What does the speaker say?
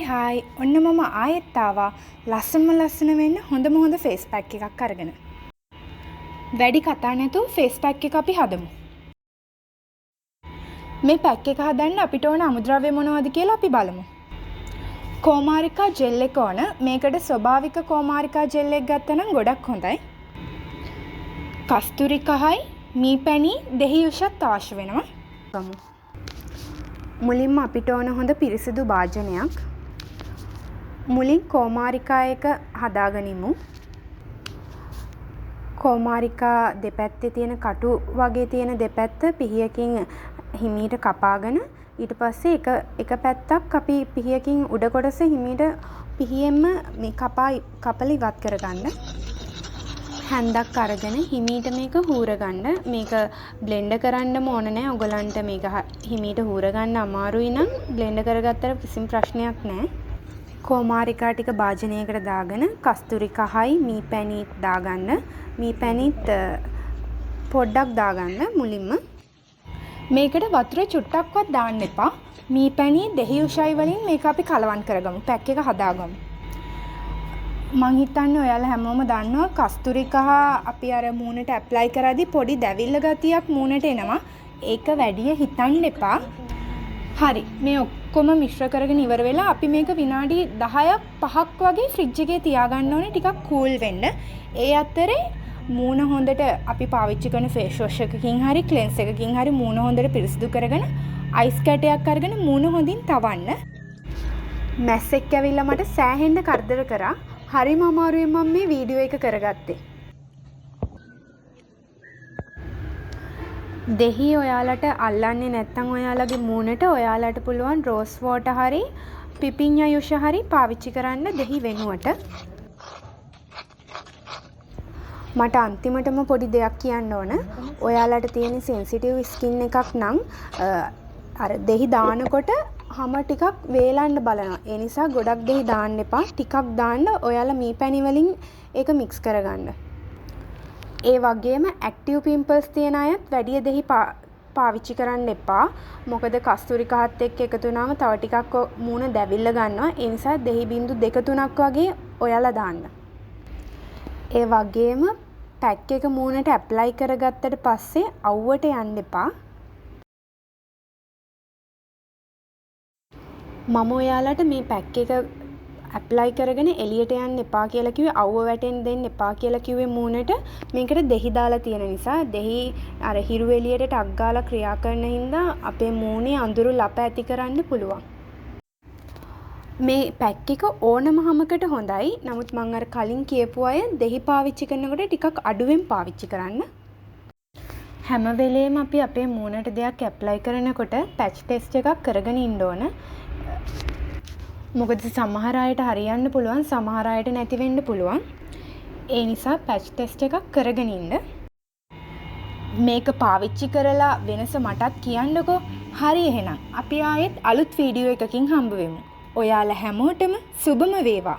Hi ඔන්න මම ආයෙත් ආවා ලස්සන වෙන්න හොඳම හොඳ ෆේස් පැක් එකක් අරගෙන. වැඩි කතා නැතුව ෆේස් පැක් එක අපි හදමු. මේ පැක් එක හදන්න අපිට ඕන අමුද්‍රව්‍ය මොනවද කියලා අපි බලමු. කෝමාරිකා ජෙල් එක ඕන. මේකට ස්වභාවික කෝමාරිකා ජෙල් එක ගත්තනම් ගොඩක් හොඳයි. කස්තුරි කහයි මී පැණි දෙහි උෂත් අවශ්‍ය වෙනවා. මුලින්ම අපිට ඕන හොඳ පිරිසිදු භාජනයක්. මුලින් කෝමාරිකා එක හදාගනිමු. කෝමාරිකා දෙපැත්තේ තියෙන කටු වගේ තියෙන දෙපැත්ත පිහියකින් හිමීට කපාගෙන ඊට පස්සේ එක පැත්තක් අපි පිහියකින් උඩ කොටස හිමීට පිහියෙන්ම මේ කපලා ඉවත් කරගන්න. හැන්දක් අරගෙන හිමීට මේක හූරගන්න. මේක බ්ලෙන්ඩ් කරන්න ඕන නැහැ. ඔයගලන්ට මේක හිමීට හූරගන්න අමාරුයි නම් බ්ලෙන්ඩ් කරගත්තට කිසිම ප්‍රශ්නයක් නැහැ. කෝමාරිකා ටික භාජනයකට දාගෙන කස්තුරි කහයි මී පැණිත් දාගන්න. මී පැණිත් පොඩ්ඩක් දාගන්න මුලින්ම. මේකට වතුර චුට්ටක්වත් දාන්න එපා. මී පැණි දෙහි උෂයි වලින් මේක අපි කලවම් කරගමු. පැක් එක හදාගමු. මං හිතන්නේ ඔයාලා හැමෝම දන්නවා කස්තුරි කහ අපි අර මූණට ඇප්ලයි කරද්දී පොඩි දැවිල්ල ගතියක් මූණට එනවා. ඒක වැඩි හිතන්න එපා. හරි. මේ ඔක්කොම මිශ්‍ර කරගෙන ඉවර වෙලා අපි මේක විනාඩි 10ක් 5ක් වගේ ෆ්‍රිජ් එකේ තියාගන්න ඕනේ ටිකක් කූල් වෙන්න. ඒ අතරේ මූණ හොඳට අපි පාවිච්චි කරන ෆේස් වොෂ් එකකින් හරි ක්ලෙන්ස් එකකින් හරි මූණ හොඳට පිරිසිදු කරගෙන අයිස් කැටයක් අරගෙන මූණ හොඳින් තවන්න. මැස්සෙක් ඇවිල්ලා මට සෑහෙන්න කරදර කරා. හරිම අමාරුවෙන් මම මේ වීඩියෝ එක කරගත්තේ. දෙහි ඔයාලට අල්ලන්නේ නැත්නම් ඔයාලගේ මූණට ඔයාලට පුළුවන් රෝස් වෝටර් හරි පිපිඤ්ඤා යුෂ හරි පාවිච්චි කරන්න දෙහි වෙනුවට. මට අන්තිමටම පොඩි දෙයක් කියන්න ඕන. ඔයාලට තියෙන සෙන්සිටිව් ස්කින් එකක් නම් අර දෙහි දානකොට හැම ටිකක් වේලන්න බලනවා. ඒ නිසා ගොඩක් දෙහි දාන්න එපා. ටිකක් දාන්න. ඔයාලා මී පැණි වලින් ඒක මික්ස් කරගන්න. ඒ වගේම ඇක්ටිව් පිම්පල්ස් තියෙන අයත් වැඩි දෙහි පාවිච්චි කරන්න එපා. මොකද කස්තුරි කහත් එක්ක එකතු වුණාම තව ටිකක් මූණ දැවිල්ල ගන්නවා. ඒ නිසා දෙහි බින්දු 2-3ක් වගේ ඔයාලා දාන්න. ඒ වගේම පැක් එක මූණට ඇප්ලයි කරගත්තට පස්සේ අවුවට යන්න එපා. මම ඔයාලට මේ පැක් එක ඇප්ලයි කරගෙන එළියට යන්න එපා කියලා කිව්වේ අවුව වැටෙන්න දෙන්න එපා කියලා කිව්වේ මූණට. මේකට දෙහි දාලා තියෙන නිසා දෙහි අර හිරු එළියට ටක් ගාලා ක්‍රියා කරන හින්දා අපේ මූණේ අඳුරු ලප ඇති කරන්න පුළුවන්. මේ පැක් එක ඕනම හැමකට හොඳයි. නමුත් මම අර කලින් කියපු අය දෙහි පාවිච්චි කරනකොට ටිකක් අඩුවෙන් පාවිච්චි කරන්න. හැම වෙලේම අපි අපේ මූණට දෙයක් ඇප්ලයි කරනකොට පැච් ටෙස්ට් එකක් කරගෙන ඉන්න ඕන. මොකද සමහර අයට හරියන්න පුළුවන්, සමහර අයට නැති වෙන්න පුළුවන්. ඒ නිසා පැච් ටෙස්ට් එකක් කරගෙන ඉන්න. මේක පාවිච්චි කරලා වෙනස මටත් කියන්නකෝ. හරි එහෙනම් අපි ආයෙත් අලුත් වීඩියෝ එකකින් හම්බ වෙමු. ඔයාලා හැමෝටම සුබම වේවා.